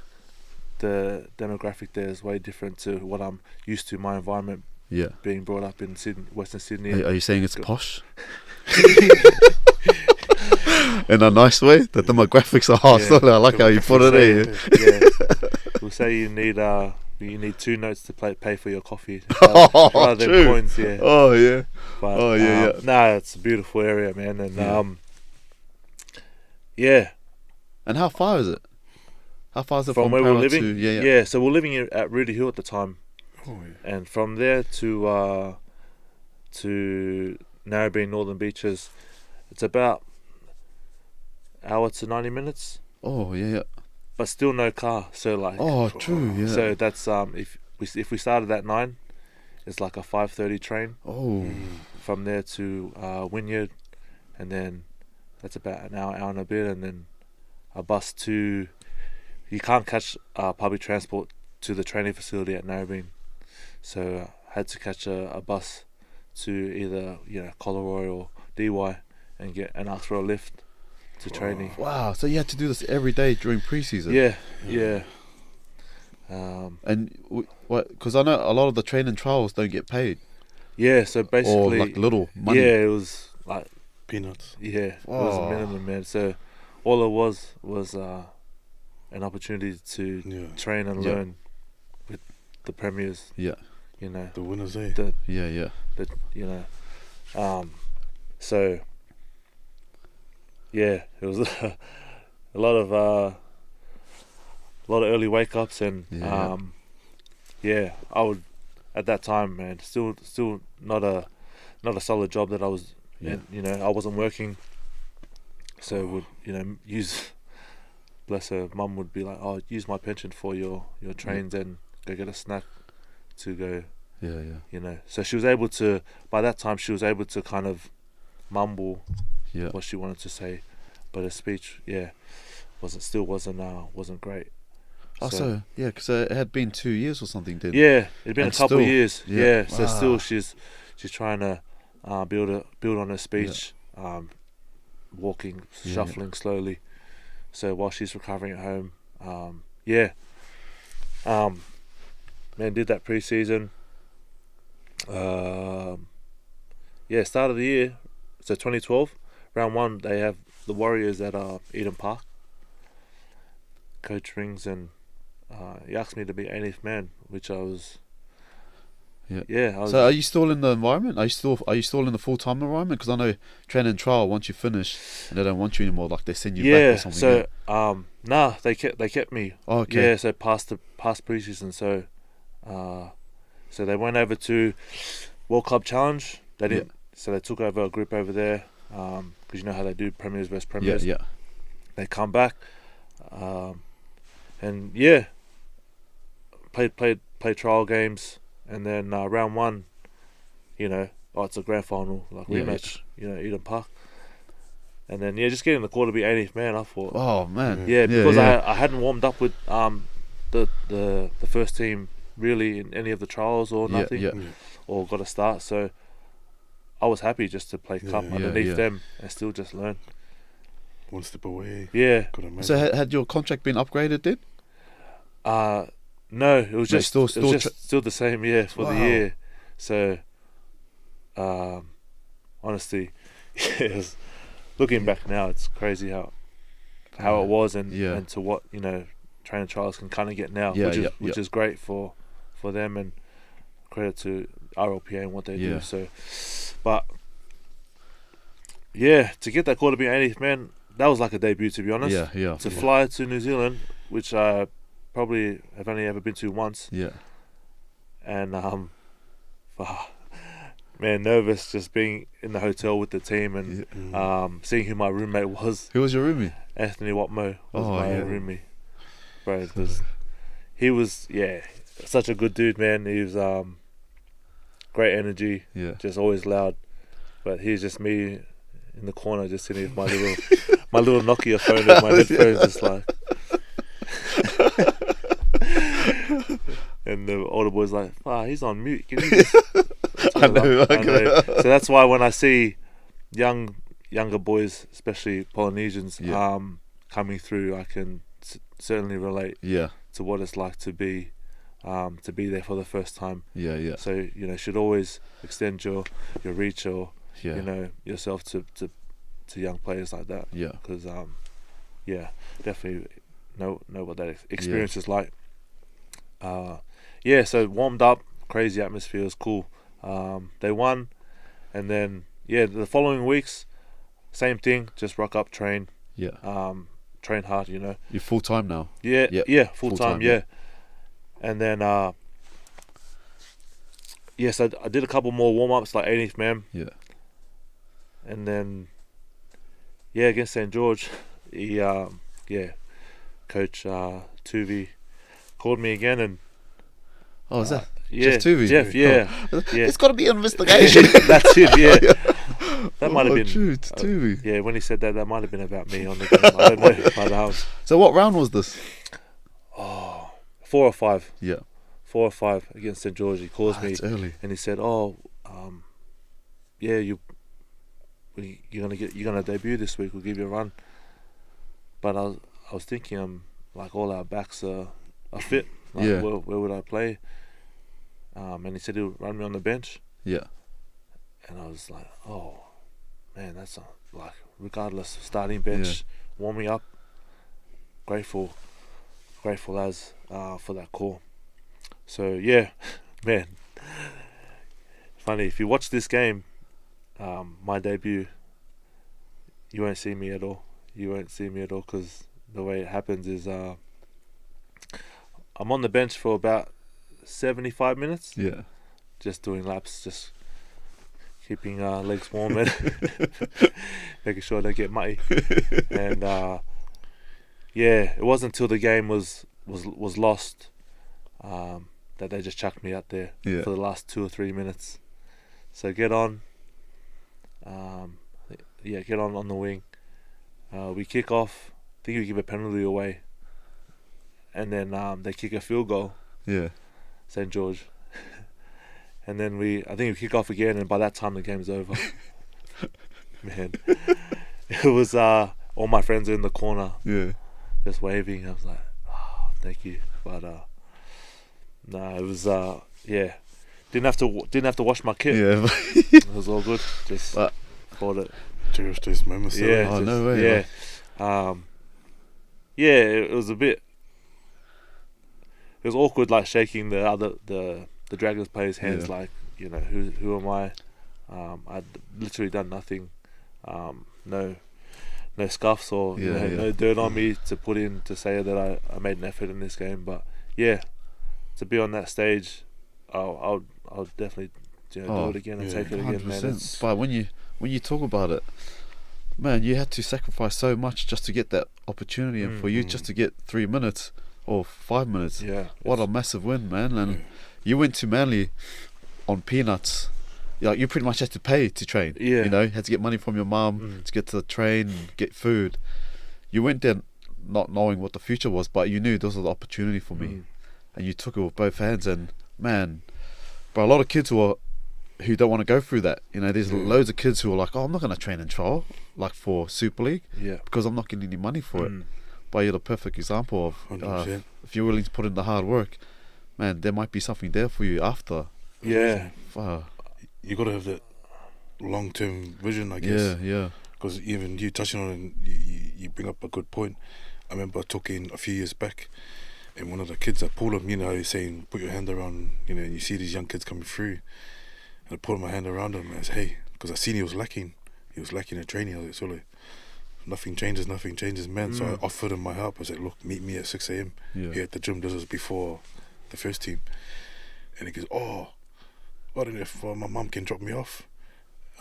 the demographic there is way different to what I'm used to. My environment, Yeah. being brought up in Sydney, Western Sydney. Are you saying it's posh? In a nice way? The demographics are hostile. I like how you put it there. Yeah, we'll say you need 2 notes to pay for your coffee rather than True. coins. Yeah. Oh, yeah. But, Oh, yeah. Nah, it's a beautiful area, man, and And how far is it? How far is it from where we're Para living. to, yeah. So we're living at Rudy Hill at the time, Oh, yeah. and from there to Narrabeen, Northern Beaches, it's about hour to 90 minutes, Oh, yeah. but still no car. So like, Oh, true, yeah. so that's if we started at 9, it's like a 5:30 train Oh, from there to Wynyard, and then that's about an hour and a bit, and then a bus to. You can't catch public transport to the training facility at Narrabeen, so I had to catch a bus to either Collaroy or DY and ask for a lift to training. wow. So you had to do this every day during preseason? Yeah. And what? Because I know a lot of the training trials don't get paid. Yeah, so Or basically, like little money. yeah, it was like, Peanuts. it was a minimum, man. So all it was an opportunity to train and Yeah. learn with the premiers. Yeah. The winners, eh? Yeah. So it was a lot of early wake ups, and I would at that time, man, still not a solid job that I was in, I wasn't working, so would use, bless her, mum would be like, oh, use my pension for your trains and go get a snack to go. Yeah. So she was able to, by that time she was able to kind of mumble Yeah. what she wanted to say, but her speech wasn't great. Oh, so yeah, because it had been 2 years or something, didn't it? Yeah, it'd been And a couple still- of years. yeah. Yeah, so Wow. still she's trying to build on her speech. walking, Yeah, shuffling slowly. So while she's recovering at home, man, did that pre-season. Start of the year, so 2012, round 1, they have the Warriors at Eden Park. Coach rings and he asked me to be 80th man, which I was. Yeah. I was. So are you still in the environment? Are you still in the full-time environment? Because I know training trial, once you finish and they don't want you anymore, like they send you back or something. Nah, they kept me. Oh, okay. Yeah, so past preseason, so they went over to World Club Challenge. They didn't. So they took over a group over there, because you know how they do premiers versus premiers. Yeah. They come back, and played trial games, and then round 1, it's a grand final rematch, Eden Park, and then just getting the call to be 80th man. I thought, Oh man. because I hadn't warmed up with the first team really in any of the trials or nothing, or got a start, so I was happy just to play cup underneath them and still just learn. One step away. Yeah. So had your contract been upgraded then? No, it was just still the same for the Wow. year. So, honestly, it was, looking back now, it's crazy how it was and to what training trials can kind of get now, which is great for them, and credit to RLPA and what they do. So, but to get that call to be 80th man, that was like a debut, to be honest. To fly to New Zealand, which I probably have only ever been to once. And man, nervous just being in the hotel with the team and seeing who my roommate was. Who was your roomie? Anthony Watmo was my roomie. Bro, he was such a good dude, man. He was great energy, just always loud. But he's just me in the corner, just sitting with my little Nokia phone with my headphones, just like. And the older boy's like, he's on mute. Can you just... I know. So that's why when I see younger boys, especially Polynesians, coming through, I can certainly relate to what it's like to be there for the first time. So should always extend your reach or yourself to young players like that. Because definitely know what that experience is like. So warmed up, crazy atmosphere, was cool. They won, and then the following weeks, same thing, just rock up, train, train hard. You're full time now. Full time. And then so I did a couple more warm ups, like 80th man. And then against St. George, he Coach Tuvi called me again, and is that Jeff Tuvi? Jeff, It's got to be an investigation. That's it. That might have been Tuvi. When he said that might have been about me on the game. I don't know. But, so what round was this? 4 or 5. 4 or 5 against St. George. He calls me early. And he said, you're gonna debut this week. We'll give you a run. But I was thinking, like, all our backs are fit. Like, where would I play? And he said he'll run me on the bench. And I was like, oh man, that's like, regardless, starting bench, warming up. Grateful as for that call. So man, funny, if you watch this game, my debut, you won't see me at all. Because the way it happens is I'm on the bench for about 75 minutes. Just doing laps, just keeping legs warm and making sure I don't get muddy. And it wasn't until the game was lost that they just chucked me out there for the last 2 or 3 minutes. So get on the wing. We kick off. I think we give a penalty away, and then they kick a field goal. St. George. And then I think we kick off again, and by that time the game's over. Man. it was all my friends are in the corner Yeah. just waving. I was like, oh, thank you. But no, it was yeah. Didn't have to wash my kit. Yeah. It was all good. Just But- thought it. Cherish those moments. Yeah. Oh, just, no way, Yeah. Yeah. It was a bit. It was awkward, like shaking the Dragons players' hands. Yeah. Like, who am I? I'd literally done nothing. No scuffs or no dirt on me to put in to say that I made an effort in this game. But yeah, to be on that stage, I'll definitely do it again and take it again, man. 100%. But when you talk about it, man, you had to sacrifice so much just to get that opportunity, and for you just to get 3 minutes or 5 minutes, Yeah, what a massive win, man! And you went to Manly on peanuts. You pretty much had to pay to train. Yeah. Had to get money from your mum to get to the train, get food. You went there not knowing what the future was, but you knew this was the opportunity for me, and you took it with both hands. And man, but a lot of kids who don't want to go through that. There's loads of kids who are like, oh, I'm not going to train in trial, like for Super League, because I'm not getting any money for it. But you're the perfect example of 100%. if you're willing to put in the hard work, man, there might be something there for you after. Yeah. You got to have that long-term vision, I guess. Yeah. Because even you touching on it, you bring up a good point. I remember talking a few years back, and one of the kids at Pullum, he's saying, put your hand around, and you see these young kids coming through, and I put my hand around him and I said, hey, because I seen he was lacking in training. I was like, so nothing changes, man. So I offered him my help. I said, look, meet me at 6 a.m. here at the gym. This was before the first team. And he goes, oh, I don't know if my mum can drop me off.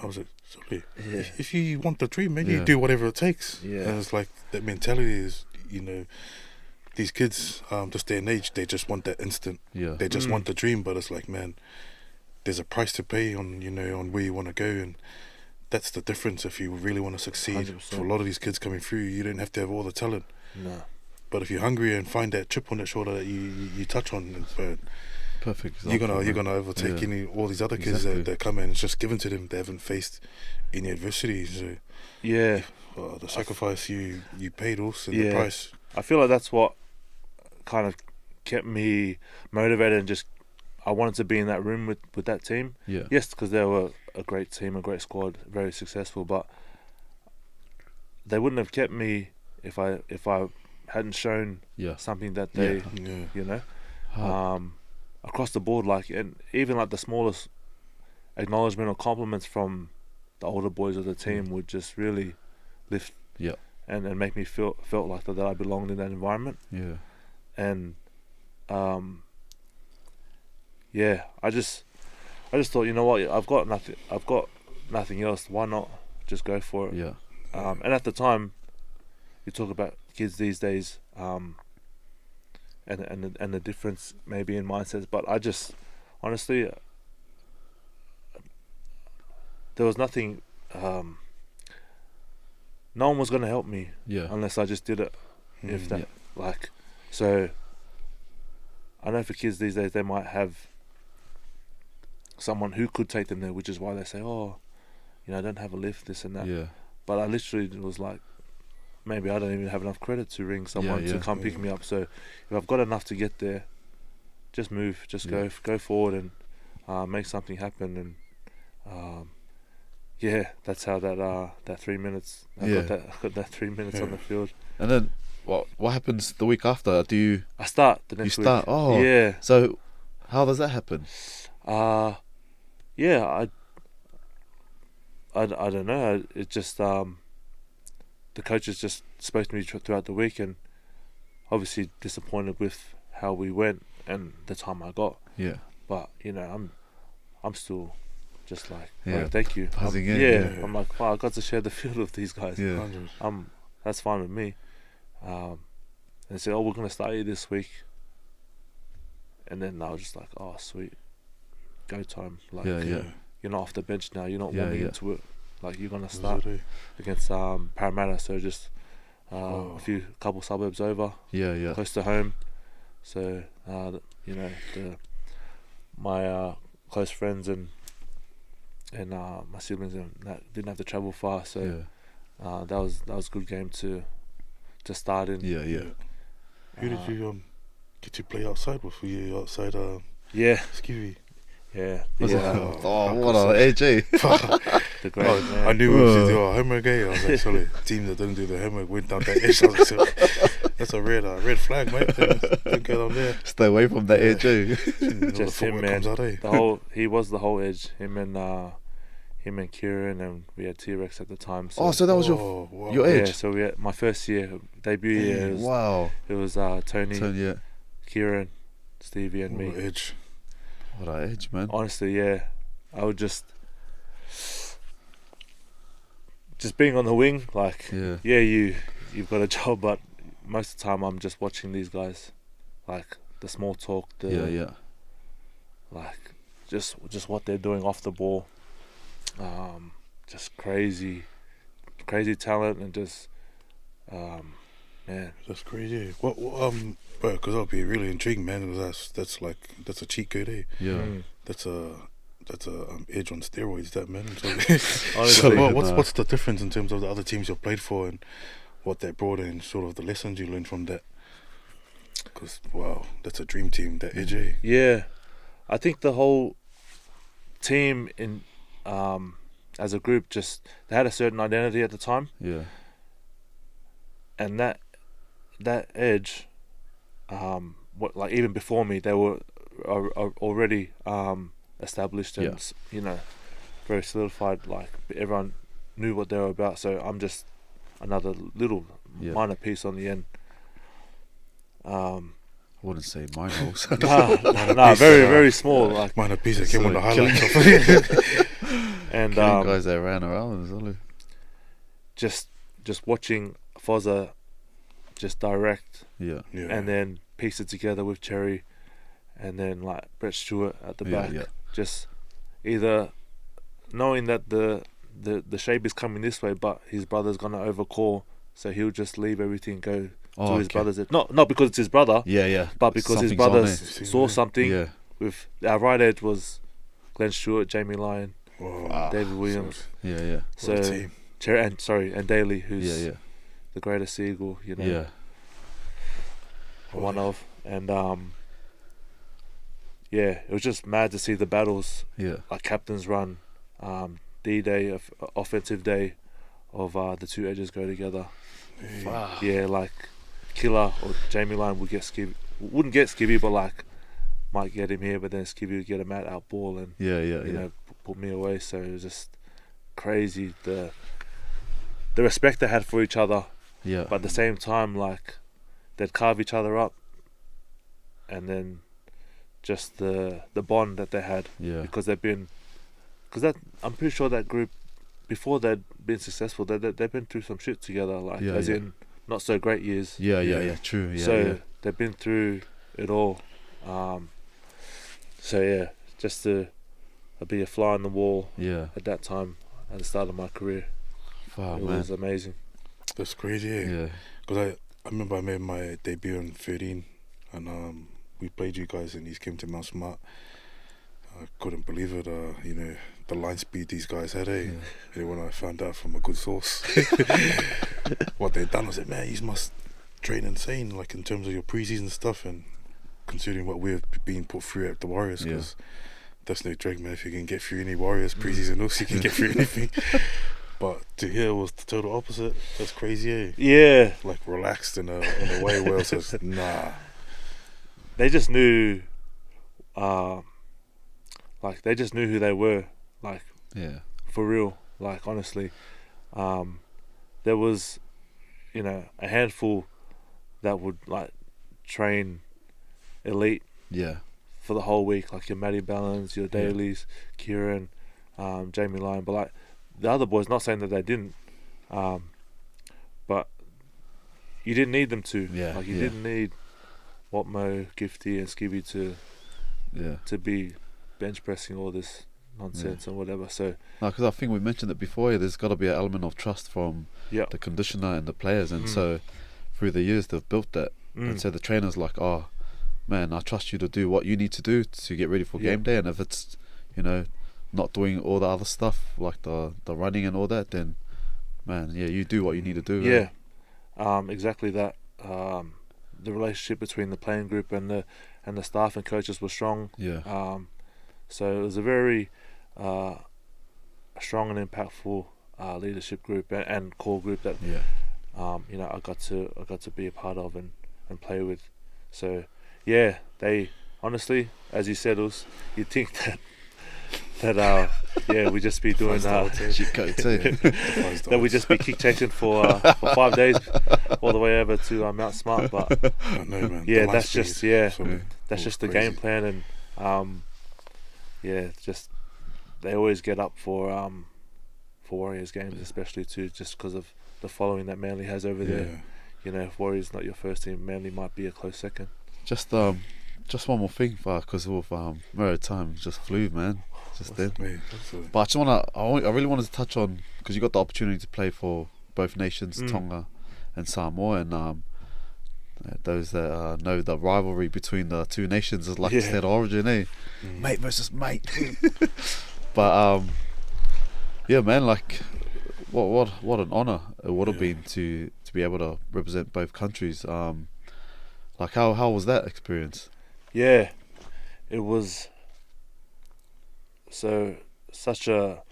I was like, sorry, if you want the dream, man, you do whatever it takes. Yeah. And it's like that mentality is, these kids, this day and age, they just want that instant. Yeah. They just want the dream, but it's like, man, there's a price to pay on, on where you want to go, and that's the difference. If you really want to succeed, 100%. for a lot of these kids coming through, you don't have to have all the talent. No. But if you're hungry and find that chip on the shoulder that you touch on, Perfect example, you're gonna man. overtake all these other kids Exactly. that come in. It's just given to them. They haven't faced any adversity. So Yeah. the sacrifice you paid also, the Yeah. price. I feel like that's what kind of kept me motivated, and just I wanted to be in that room with that team. Yeah. Yes, because they were a great team, a great squad, very successful. But they wouldn't have kept me if I hadn't shown Yeah. something that they, Yeah. across the board, like, and even like the smallest acknowledgement or compliments from the older boys of the team would just really lift and make me felt like that I belonged in that environment. Yeah. And I just thought, you know what, I've got nothing else, why not just go for it? Yeah. And at the time, you talk about kids these days, and the difference maybe in mindsets, but I just honestly, there was nothing. No one was going to help me unless I just did it. If that, so I know for kids these days, they might have someone who could take them there, which is why they say, oh, I don't have a lift, this and that. Yeah. But I literally was like, maybe I don't even have enough credit to ring someone to come pick me up. So if I've got enough to get there, just move, just go forward and make something happen. And that's how that 3 minutes. I got that 3 minutes on the field. And then what happens the week after? I start the next week. You start? Oh, yeah. So how does that happen? I don't know. It just the coaches just spoke to me throughout the week, and obviously disappointed with how we went and the time I got. Yeah. But I'm still just like, Yeah, oh, thank you. buzzing in. I'm like, wow, I got to share the field with these guys. Yeah. That's fine with me. And they said, oh, we're gonna start you this week. And then I was just like, oh, sweet, go time. Like, you're not off the bench now. You're not warming into it. Like, you're gonna start against Parramatta. So just a couple suburbs over. Yeah. Close to home. So my close friends and my siblings and that didn't have to travel far. So that was a good game to start in. Yeah. Who did you get to play outside with? Were you outside Yeah, Skivvy? yeah. Was it- The, oh, what a AJ. the great man. I knew it was your homework game. I was like, sorry, team that didn't do the homework went down that edge. I was like, so, that's a red flag, mate. Don't go down there. Stay away from that Yeah. AJ. Just him, man. Comes out, eh? He was the whole edge. Him and Kieran, and we had T-Rex at the time. So, Oh, so that was wow. your yeah. edge. So we had my first year, debut year. Wow. It was Tony, Yeah. Kieran, Stevie, and me. What edge. What a edge, man. Honestly, yeah, I would just being on the wing, like Yeah. you've got a job, but most of the time I'm just watching these guys, like the small talk, Yeah. like just what they're doing off the ball, just crazy talent, and just man, That's crazy. What bro, because I'll be really intrigued, man. 'Cause that's a cheat code, eh? Yeah. That's a edge on steroids, that, man. So, Honestly, what's the difference in terms of the other teams you played for and what that brought in, sort of the lessons you learned from that? Because wow, that's a dream team, that edge, eh? yeah, I think the whole team in as a group, just they had a certain identity at the time, Yeah. and that edge, what, like, even before me, they were already established and very solidified. Like, everyone knew what they were about. So I'm just another little minor piece on the end. I wouldn't say mine holes. Very small. Like, Minor piece that came on the killing- highlights. and Killing guys that ran around as well. just watching Fozza just direct, Yeah. Yeah. and then piece it together with Cherry, and then like Brett Stewart at the back. Yeah. Just either knowing that the shape is coming this way, but his brother's gonna overcall, so he'll just leave everything, go to his brother's edge. Not because it's his brother, Yeah. but because his Something's brother on there. saw something. Yeah. With our right edge was Glenn Stewart, Jamie Lyon, Wow. David Williams. Yeah. What a So team. Cherry and Daly, who's Yeah. the greatest Eagle, Yeah. one of, and it was just mad to see the battles, Yeah. like captain's run, D-Day, offensive day of the two edges go together. Wow. Yeah, like Killer or Jamie Lyon wouldn't get Skibby, but like might get him here, but then Skibby would get him out ball and Yeah. put me away. So it was just crazy the respect they had for each other, Yeah. but at the same time, like, they'd carve each other up, and then just the bond that they had, Yeah. because I'm pretty sure that group, before they'd been successful, they've been through some shit together, like, Yeah, as yeah. in not so great years. Yeah. True. Yeah. So they've been through it all. Just to be a fly on the wall Yeah. at that time at the start of my career, Wow, it man. was amazing. That's crazy, eh? Yeah. Because I remember I made my debut in 13 and we played you guys and these came to Mount Smart. I couldn't believe it, the line speed these guys had, eh? And when I found out from a good source what they'd done, I said, man, you must train insane, like in terms of your preseason stuff, and considering what we've been put through at the Warriors, because that's no joke, man. If you can get through any Warriors preseason looks, you can get through anything. But to hear was the total opposite. That's crazy, eh? Yeah, Like relaxed in a way where else says, nah. they just knew, they just knew who they were, like, Yeah. for real. Like, honestly, there was, a handful that would like train elite Yeah. for the whole week, like your Matty Ballins, your Dailies, Kieran, Jamie Lyon, but like the other boys, not saying that they didn't, but you didn't need them to. Yeah, Like, you yeah. didn't need Watmo, Gifty, and Skibby to be bench pressing all this nonsense and whatever. So No, because I think we mentioned it before. There's got to be an element of trust from the conditioner and the players, and so through the years they've built that. And so the trainer's like, oh man, I trust you to do what you need to do to get ready for game day, and if it's not doing all the other stuff like the running and all that, then man, yeah, you do what you need to do. Yeah, exactly that. The relationship between the playing group and the staff and coaches was strong. Yeah. So it was a very strong and impactful leadership group and core group that Yeah. I got to be a part of and play with. So yeah, they honestly, as you said, you'd think that we just be doing Cheat code too. that we just be kick chasing for 5 days all the way over to Mount Smart, but I know, man. yeah, The that's light just speed, yeah, so that's it just was the game crazy. plan, and just they always get up for Warriors games, especially too, just because of the following that Manly has over there. You know, if Warriors not your first team, Manly might be a close second. Just one more thing, because of time just flew, man. Just then. Yeah, so, But I just I really wanted to touch on, because you got the opportunity to play for both nations, Tonga and Samoa, and those that know the rivalry between the two nations is like it's their origin, eh? Mate versus mate. But yeah, man, like what an honor it would have been to be able to represent both countries. Like how was that experience? Yeah, it was such a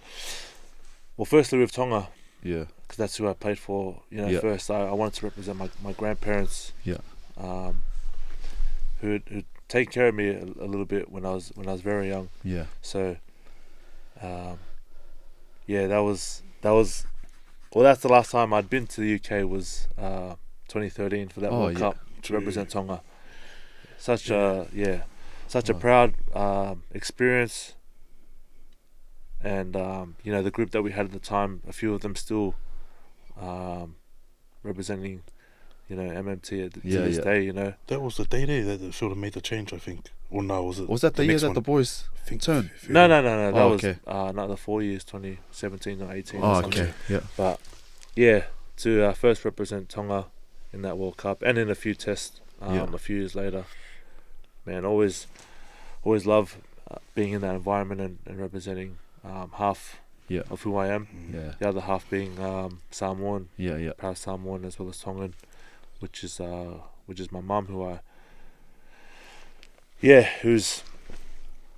firstly with Tonga, Yeah. because that's who I played for. Yeah. First I wanted to represent my grandparents. Yeah. Who'd taken care of me a little bit when I was very young. Yeah. So, that was well, that's the last time I'd been to the UK was 2013 for that World Cup to represent Tonga. Such a proud experience, and the group that we had at the time, a few of them still representing MMT to this day. that was the day there that they sort of made the change, I think. Or no, Was that the year next that one? the boys I think turned? No. That was okay. not 4 years, 2017 or 18 or Oh, something. okay. Yeah. But yeah, to first represent Tonga in that World Cup and in a few tests a few years later. Man, always love being in that environment and representing half of who I am. Yeah. The other half being Samoan, Yeah. proud Samoan as well as Tongan, which is my mum, who's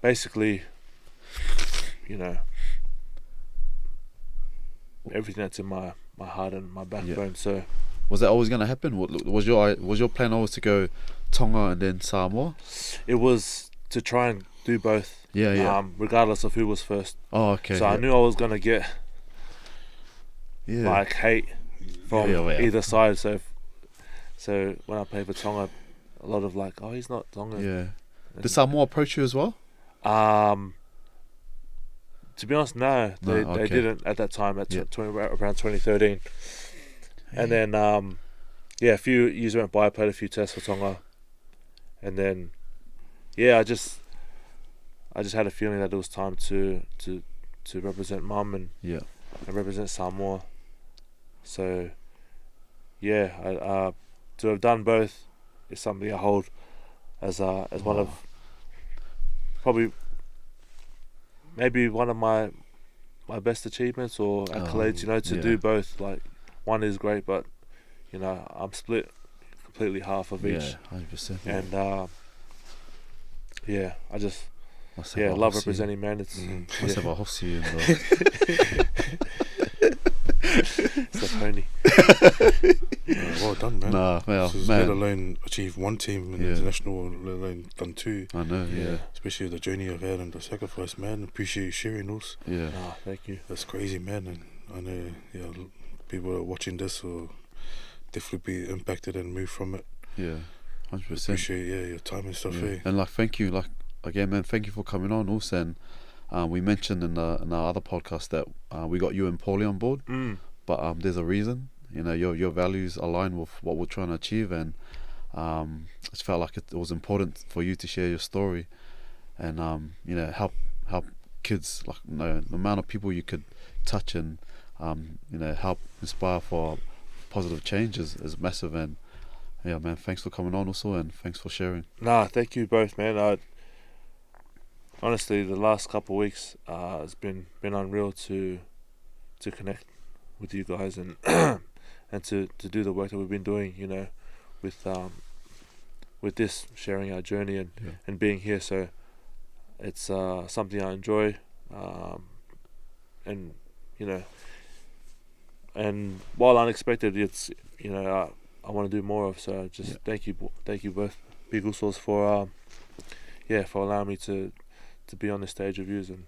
basically, everything that's in my heart and my backbone. So Was that always going to happen? Was your plan always to go Tonga and then Samoa? it was to try and do both. Yeah. Regardless of who was first. Oh, okay. So I knew I was gonna get like hate from either side. So when I played for Tonga, a lot of like, oh, he's not Tongan. Yeah. Did Samoa approach you as well? To be honest, no, they didn't at that time. At around 2013, and then a few years went by. I played a few tests for Tonga, and then I just had a feeling that it was time to represent Mum and represent Samoa. So I to have done both is something I hold as one of probably maybe one of my best achievements or accolades. To do both. Like, one is great, but I'm split completely half of each. 100%. And I just love representing, man. It's Must have a horsey in it's a pony. Well done, man. man. Let alone achieve one team in the international, let alone done two. I know, yeah. Especially the journey I've had and the sacrifice, man. Appreciate you sharing those. Yeah. Thank you. That's crazy, man. And I know, people are watching this will definitely be impacted and move from it. Yeah, 100%. Appreciate your time and stuff. And thank you, again, man. Thank you for coming on, also. And we mentioned in our other podcast that we got you and Paulie on board. But there's a reason. Your values align with what we're trying to achieve, and I just felt like it was important for you to share your story, and help kids. Like, the amount of people you could touch and help inspire for positive change is massive. And man, thanks for coming on also, and thanks for sharing. Thank you both, man. Honestly, the last couple of weeks has been unreal to connect with you guys and and to do the work that we've been doing, you know, with this, sharing our journey and being here. So it's something I enjoy, and you know, and while unexpected, it's, you know, I want to do more of. So just thank you both, Big Usos, for for allowing me to be on the stage of yous, and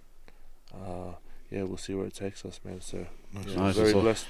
we'll see where it takes us, man. So Nice. very So blessed.